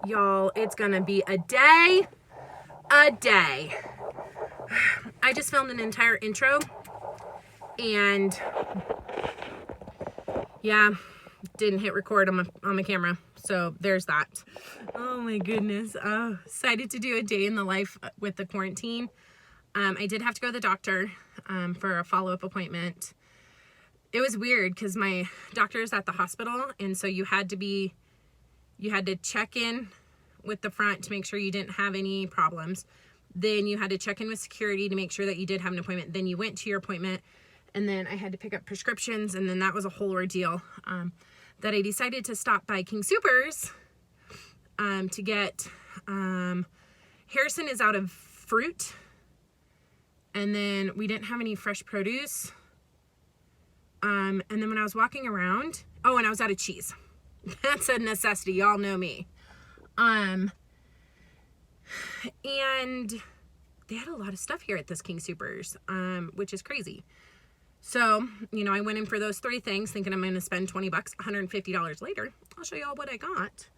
Y'all, it's gonna be a day. I just filmed an entire intro, and yeah, didn't hit record on my camera, so there's that. Oh my goodness. Excited to do a day in the life with the quarantine. I did have to go to the doctor for a follow-up appointment. It was weird because my doctor is at the hospital, and so you had to check in with the front to make sure you didn't have any problems. Then you had to check in with security to make sure that you did have an appointment. Then you went to your appointment, and then I had to pick up prescriptions, and then that was a whole ordeal. That I decided to stop by King Soopers to get Harrison is out of fruit, and then we didn't have any fresh produce. And then when I was walking around, and I was out of cheese. That's a necessity. Y'all know me. And they had a lot of stuff here at this King Soopers, which is crazy. So, I went in for those 3 things thinking I'm going to spend $20, $150 later. I'll show y'all what I got.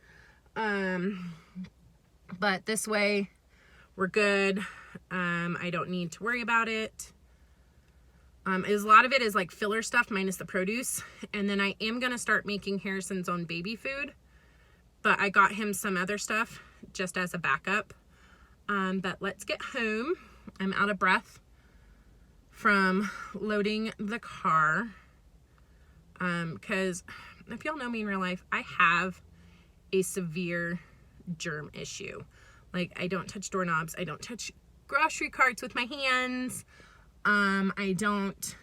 But this way we're good. I don't need to worry about it. A lot of it is like filler stuff minus the produce. And then I am going to start making Harrison's own baby food. But I got him some other stuff just as a backup. But let's get home. I'm out of breath from loading the car. Because if y'all know me in real life, I have a severe germ issue. Like, I don't touch doorknobs. I don't touch grocery carts with my hands. I don't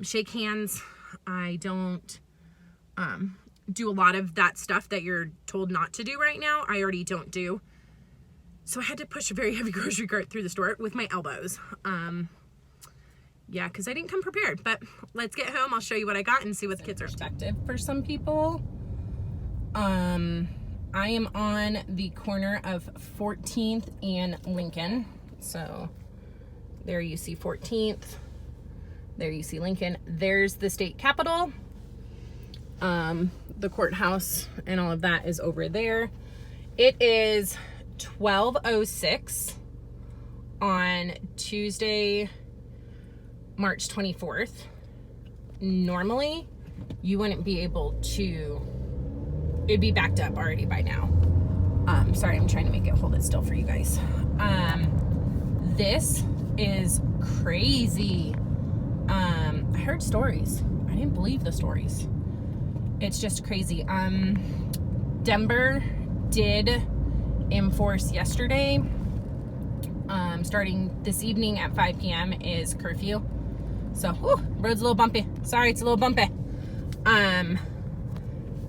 shake hands. I don't do a lot of that stuff that you're told not to do right now. I already don't do. So I had to push a very heavy grocery cart through the store with my elbows. Yeah, because I didn't come prepared. But let's get home. I'll show you what I got and see what the kids are expected. For some people, I am on the corner of 14th and Lincoln. So there you see 14th. There you see Lincoln. There's the state capitol. The courthouse and all of that is over there. It is 12:06 on Tuesday, March 24th. Normally, you wouldn't be able to, it'd be backed up already by now. Sorry, I'm trying to make it hold it still for you guys. This is crazy. I heard stories. I didn't believe the stories. It's just crazy. Denver did enforce yesterday. Starting this evening at 5 p.m. is curfew. So, road's a little bumpy. Sorry, it's a little bumpy.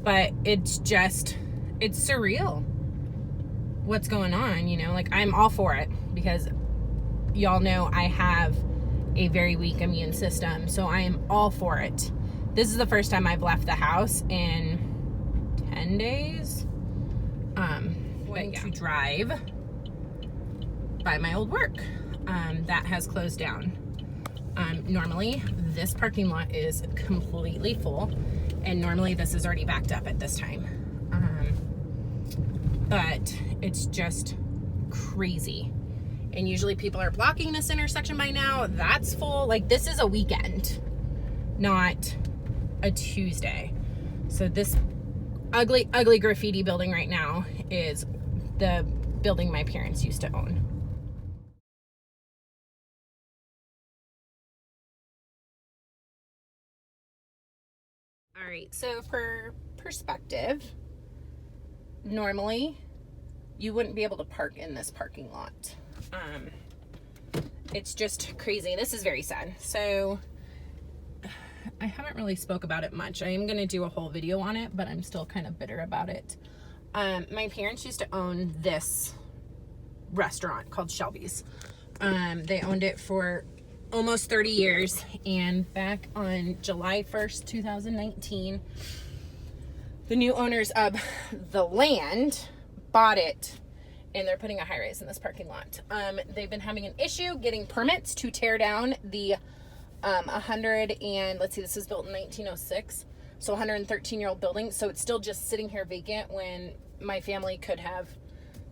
But it's surreal what's going on, like, I'm all for it because y'all know I have a very weak immune system, so I am all for it. This is the first time I've left the house in 10 days. Going to drive by my old work. That has closed down. Normally, this parking lot is completely full, and normally this is already backed up at this time. But it's just crazy. And usually people are blocking this intersection by now. That's full. Like, this is a weekend, not a Tuesday. So this ugly graffiti building right now is the building my parents used to own. All right, so for perspective, normally you wouldn't be able to park in this parking lot. It's just crazy. This is very sad. So I haven't really spoke about it much. I am going to do a whole video on it, but I'm still kind of bitter about it. My parents used to own this restaurant called Shelby's. They owned it for almost 30 years, and back on July 1st, 2019, the new owners of the land bought it, and they're putting a high-rise in this parking lot. They've been having an issue getting permits to tear down the 100 and, let's see, this was built in 1906. So 113-year-old building. So it's still just sitting here vacant when my family could have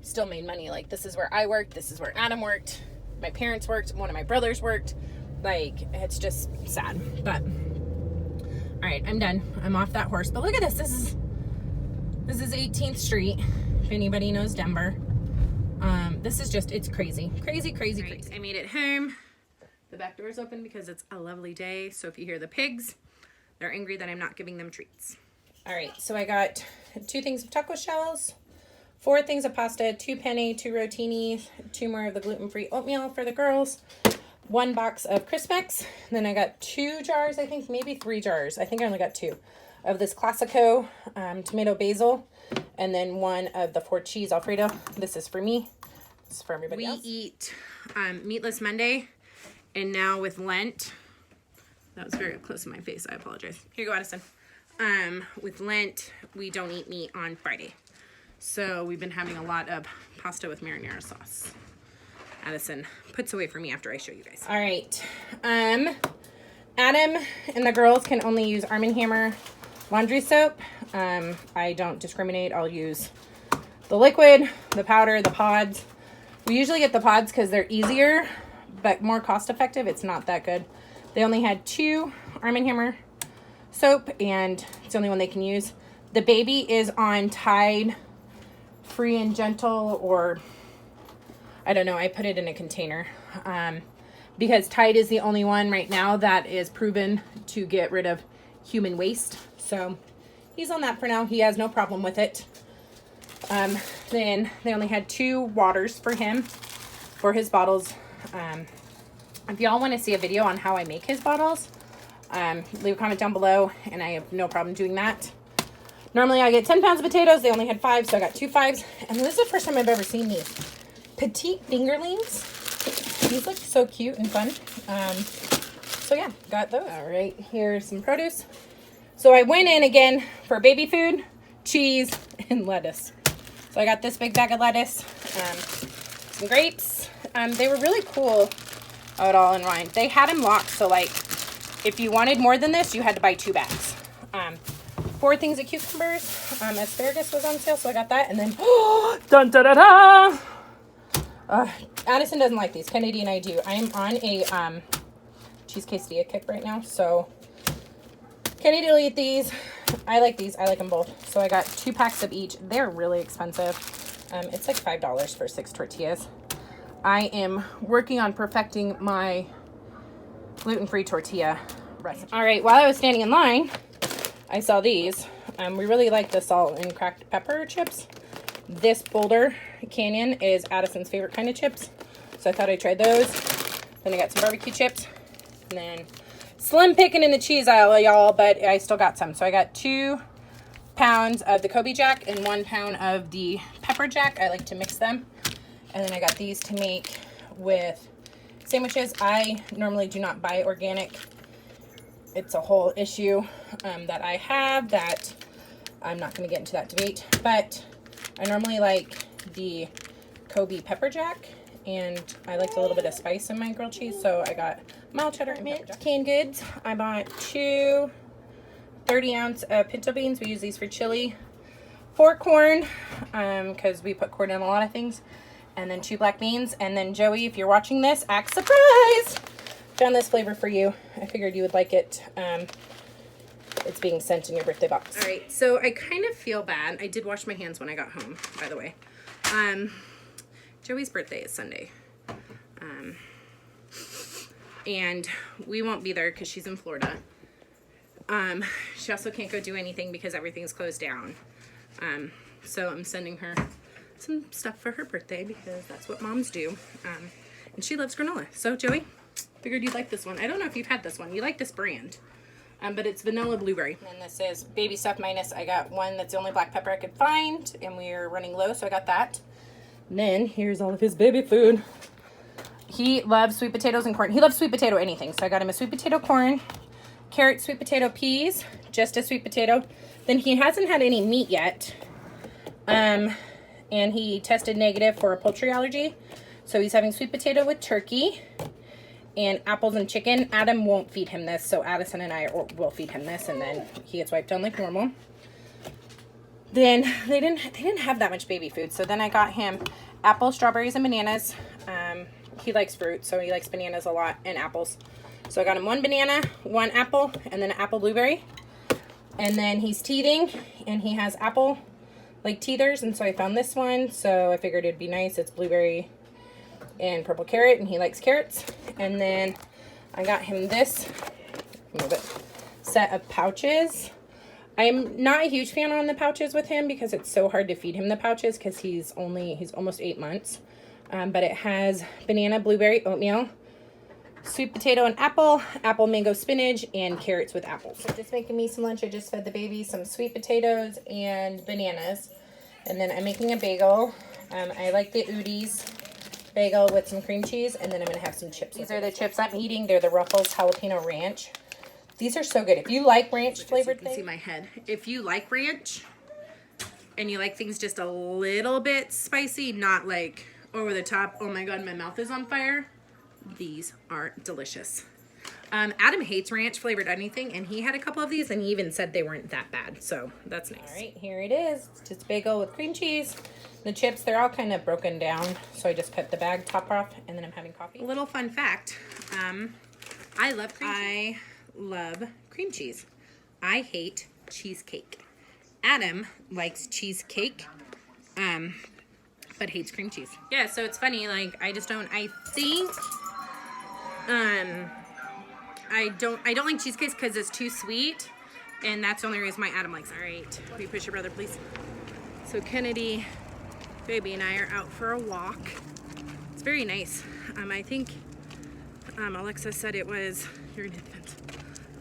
still made money. Like, this is where I worked. This is where Adam worked. My parents worked. One of my brothers worked. Like, it's just sad. But, all right, I'm done. I'm off that horse. But look at this. This is 18th Street, if anybody knows Denver. This is just, it's crazy. Crazy. I made it home. The back door is open because it's a lovely day. So if you hear the pigs, they're angry that I'm not giving them treats. All right, so I got 2 things of taco shells, 4 things of pasta, 2 penne, 2 rotini, 2 more of the gluten-free oatmeal for the girls, 1 box of Crispix. Then I got 2 jars, I think, maybe 3 jars. I think I only got 2 of this Classico tomato basil, and then 1 of the 4 cheese Alfredo. This is for me. This is for everybody else. We eat Meatless Monday, and now with Lent, that was very close to my face. I apologize. Here you go, Addison. With Lent, we don't eat meat on Friday. So we've been having a lot of pasta with marinara sauce. Addison puts away for me after I show you guys. All right. Adam and the girls can only use Arm & Hammer laundry soap. I don't discriminate. I'll use the liquid, the powder, the pods. We usually get the pods because they're easier, but more cost effective. It's not that good. They only had 2 Arm & Hammer soap, and it's the only one they can use. The baby is on Tide Free and Gentle, or I don't know. I put it in a container because Tide is the only one right now that is proven to get rid of human waste. So he's on that for now. He has no problem with it. Then they only had 2 waters for him, for his bottles. If y'all want to see a video on how I make his bottles, leave a comment down below, and I have no problem doing that. Normally I get 10 pounds of potatoes. They only had 5, so I got 2 5s. And this is the first time I've ever seen these petite fingerlings. These look so cute and fun. So yeah, got those. All right, here's some produce. So I went in again for baby food, cheese, and lettuce. So I got this big bag of lettuce, some grapes. They were really cool at All in Wine. They had them locked, so like if you wanted more than this, you had to buy 2 bags. 4 things of cucumbers. Asparagus was on sale, so I got that. And then, dun da da da! Addison doesn't like these. Kennedy and I do. I am on a cheese quesadilla kick right now, so Kennedy will eat these. I like these. I like them both. So I got 2 packs of each. They're really expensive. It's like $5 for 6 tortillas. I am working on perfecting my gluten-free tortilla recipe. All right, while I was standing in line, I saw these. We really like the salt and cracked pepper chips. This Boulder Canyon is Addison's favorite kind of chips, so I thought I'd try those. Then I got some barbecue chips, and then slim picking in the cheese aisle, y'all, but I still got some. So I got 2 pounds of the Kobe Jack and 1 pound of the Pepper Jack. I like to mix them. And then I got these to make with sandwiches. I normally do not buy organic. It's a whole issue that I have that I'm not going to get into that debate. But I normally like the Kobe Pepper Jack, and I like a little bit of spice in my grilled cheese. So I got mild cheddar and mint canned goods. I bought 2 30-ounce pinto beans. We use these for chili. 4 corn, because we put corn in a lot of things. And then 2 black beans. And then Joey, if you're watching this, act surprised! Found this flavor for you. I figured you would like it. It's being sent in your birthday box. All right, so I kind of feel bad. I did wash my hands when I got home, by the way. Joey's birthday is Sunday. And we won't be there because she's in Florida. She also can't go do anything because everything's closed down. So I'm sending her some stuff for her birthday because that's what moms do. And she loves granola. So Joey, figured you'd like this one. I don't know if you've had this one. You like this brand. But it's vanilla blueberry. And this is baby stuff minus. I got one that's the only black pepper I could find, and we are running low, so I got that. And then here's all of his baby food. He loves sweet potatoes and corn. He loves sweet potato anything. So I got him a sweet potato corn, carrot, sweet potato peas, just a sweet potato. Then he hasn't had any meat yet. And he tested negative for a poultry allergy. So he's having sweet potato with turkey. and apples and chicken. Adam won't feed him this, so Addison and I will feed him this, and then he gets wiped down like normal. Then they didn't have that much baby food, so then I got him apples, strawberries, and bananas. He likes fruit, so he likes bananas a lot and apples. So I got him 1 banana, 1 apple, and then an apple blueberry. And then he's teething, and he has apple like teethers, and so I found this one, so I figured it'd be nice. It's blueberry and purple carrot, and he likes carrots. And then I got him this set of pouches. I'm not a huge fan on the pouches with him because it's so hard to feed him the pouches because he's almost 8 months. But it has banana, blueberry, oatmeal, sweet potato and apple, apple, mango, spinach, and carrots with apples. So just making me some lunch. I just fed the baby some sweet potatoes and bananas. And then I'm making a bagel. I like the Udi's bagel with some cream cheese, and then I'm going to have some chips. These are the chips I'm eating. They're the Ruffles Jalapeno Ranch. These are so good. If you like ranch flavored things. You can see my head. If you like ranch and you like things just a little bit spicy, not like over the top, oh my god, my mouth is on fire, these are delicious. Adam hates ranch flavored anything, and he had a couple of these, and he even said they weren't that bad, so that's nice. All right, here it is. It's just bagel with cream cheese. The chips, they're all kind of broken down, so I just cut the bag top off, and then I'm having coffee. A little fun fact, I love cream cheese. I love cream cheese. I hate cheesecake. Adam likes cheesecake, but hates cream cheese. Yeah, so it's funny, like, I think, I don't like cheesecakes because it's too sweet, and that's the only reason why Adam likes it. All right, will you push your brother, please? So Kennedy, baby, and I are out for a walk. It's very nice. I think Alexa said it was, you're gonna hit the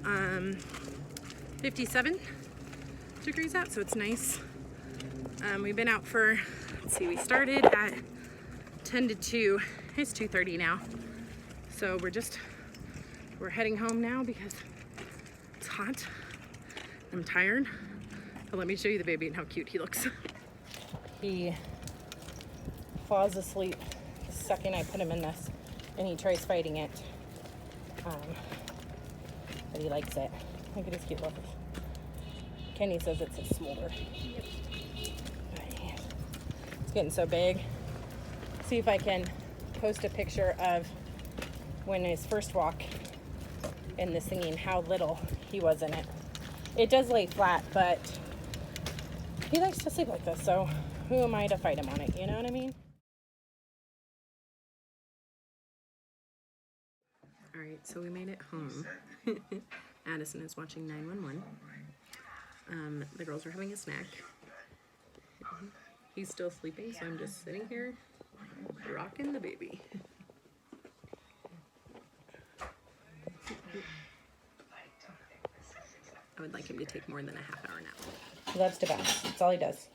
fence, 57 degrees out, so it's nice. We've been out for, let's see, we started at 10 to 2. It's 2:30 now. So we're heading home now because it's hot. I'm tired. But let me show you the baby and how cute he looks. He falls asleep the second I put him in this, and he tries fighting it. But he likes it. Look at his cute look. Kenny says it's a smolder. It's getting so big. See if I can post a picture of when his first walk in this thingy and how little he was in it. It does lay flat, but he likes to sleep like this, so who am I to fight him on it, you know what I mean? Alright, so we made it home. Addison is watching 911. The girls are having a snack. He's still sleeping, so I'm just sitting here rocking the baby. I would like him to take more than a half-hour nap. He loves to bounce. That's all he does.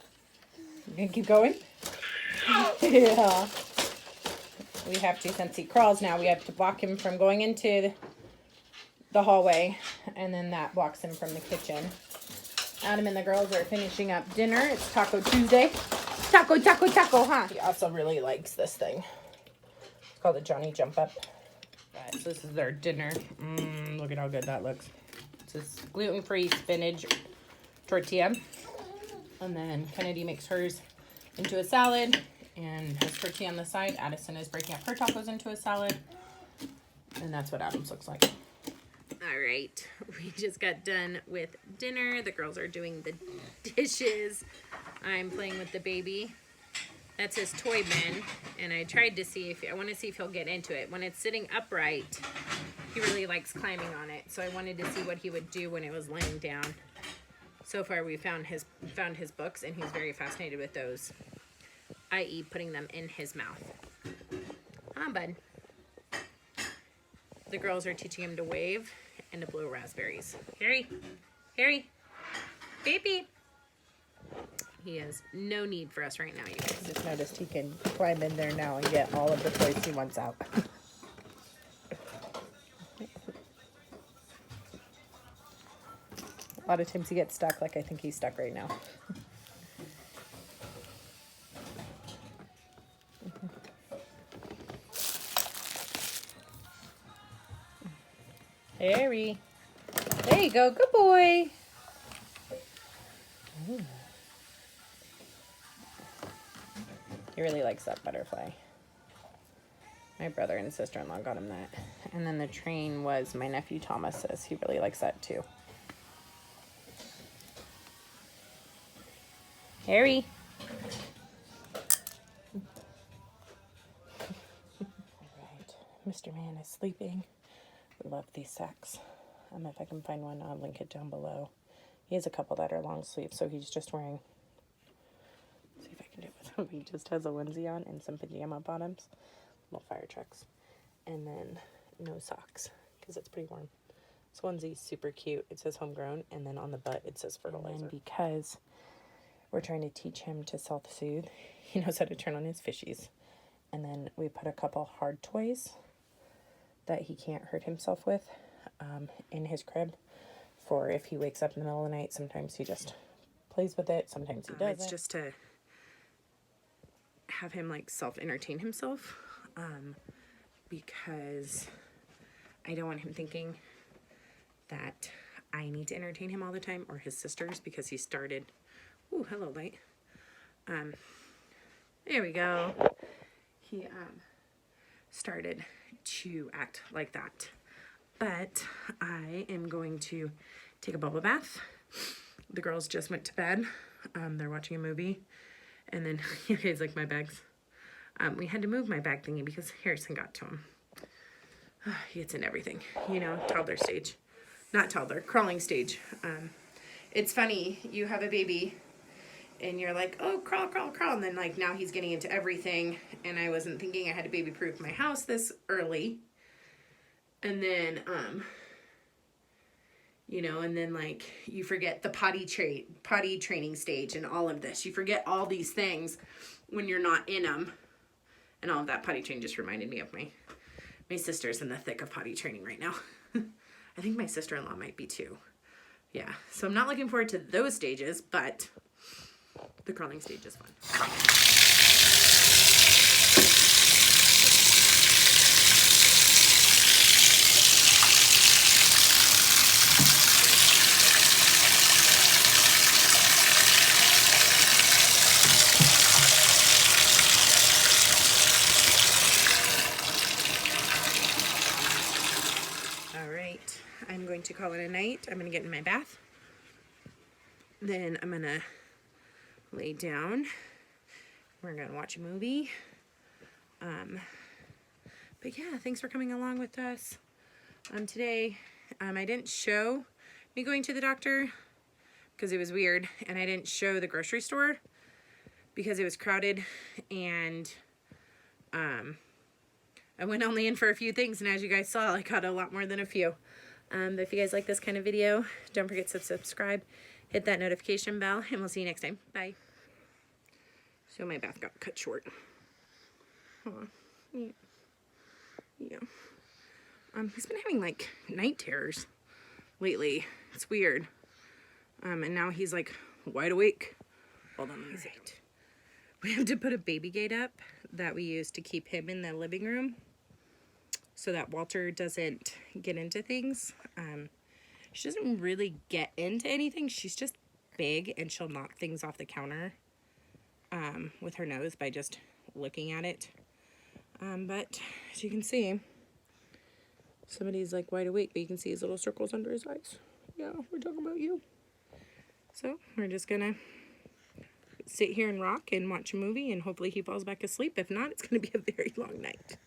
You gonna keep going? Yeah. We have to, since he crawls now, we have to block him from going into the hallway, and then that blocks him from the kitchen. Adam and the girls are finishing up dinner. It's Taco Tuesday. Taco, taco, taco, huh? He also really likes this thing. It's called a Johnny Jump Up. So this is their dinner. Look at how good that looks. It's this gluten-free spinach tortilla. And then Kennedy makes hers into a salad and has tortilla on the side. Addison is breaking up her tacos into a salad. And that's what Adam's looks like. All right, we just got done with dinner. The girls are doing the dishes. I'm playing with the baby. That's his toy bin, and I tried to see if, I want to see if he'll get into it. When it's sitting upright, he really likes climbing on it, so I wanted to see what he would do when it was laying down. So far, we found his books, and he's very fascinated with those, i.e. putting them in his mouth. Come on, bud. The girls are teaching him to wave and to blow raspberries. Harry, Harry, baby. He has no need for us right now, you guys. Just noticed he can climb in there now and get all of the toys he wants out. A lot of times he gets stuck, like I think he's stuck right now. Harry. There you go. Good boy. Ooh. He really likes that butterfly. My brother and sister-in-law got him that. And then the train was my nephew Thomas's. He really likes that too. Harry. Alright, Mr. Man is sleeping. We love these sacks. If I can find one, I'll link it down below. He has a couple that are long sleeves, so he's just wearing, see if I can do it with him. He just has a onesie on and some pajama bottoms, little fire trucks, and then no socks because it's pretty warm. This onesie's super cute. It says homegrown, and then on the butt it says fertilizer. And because we're trying to teach him to self-soothe, he knows how to turn on his fishies. And then we put a couple hard toys that he can't hurt himself with in his crib for if he wakes up in the middle of the night. Sometimes he just plays with it. Sometimes he doesn't. It's just to have him like self-entertain himself because I don't want him thinking that I need to entertain him all the time or his sisters because he started, ooh, hello light. There we go. He started to act like that. But I am going to take a bubble bath. The girls just went to bed. They're watching a movie. And then, you guys like my bags? We had to move my bag thingy because Harrison got to him. He gets in everything, you know, toddler stage. Not toddler, crawling stage. It's funny, you have a baby and you're like, oh, crawl, crawl, crawl. And then like now he's getting into everything. And I wasn't thinking I had to baby-proof my house this early. And then, you know, and then like you forget the potty training stage and all of this. You forget all these things when you're not in them. And all of that potty training just reminded me of my sister's in the thick of potty training right now. I think my sister-in-law might be too. Yeah, so I'm not looking forward to those stages, but the crawling stage is fun. I'm going to call it a night. I'm going to get in my bath. Then I'm going to lay down. We're going to watch a movie. But yeah, thanks for coming along with us. Today, I didn't show me going to the doctor because it was weird. And I didn't show the grocery store because it was crowded. And I went only in for a few things. And as you guys saw, I got a lot more than a few. But if you guys like this kind of video, don't forget to subscribe, hit that notification bell, and we'll see you next time. Bye. So my bath got cut short. Yeah. He's been having like night terrors lately. It's weird. And now he's like wide awake. Hold on, let me see. We have to put a baby gate up that we use to keep him in the living room, so that Walter doesn't get into things. She doesn't really get into anything. She's just big and she'll knock things off the counter with her nose by just looking at it. But as you can see, somebody's like wide awake, but you can see his little circles under his eyes. Yeah, we're talking about you. So we're just gonna sit here and rock and watch a movie and hopefully he falls back asleep. If not, it's gonna be a very long night.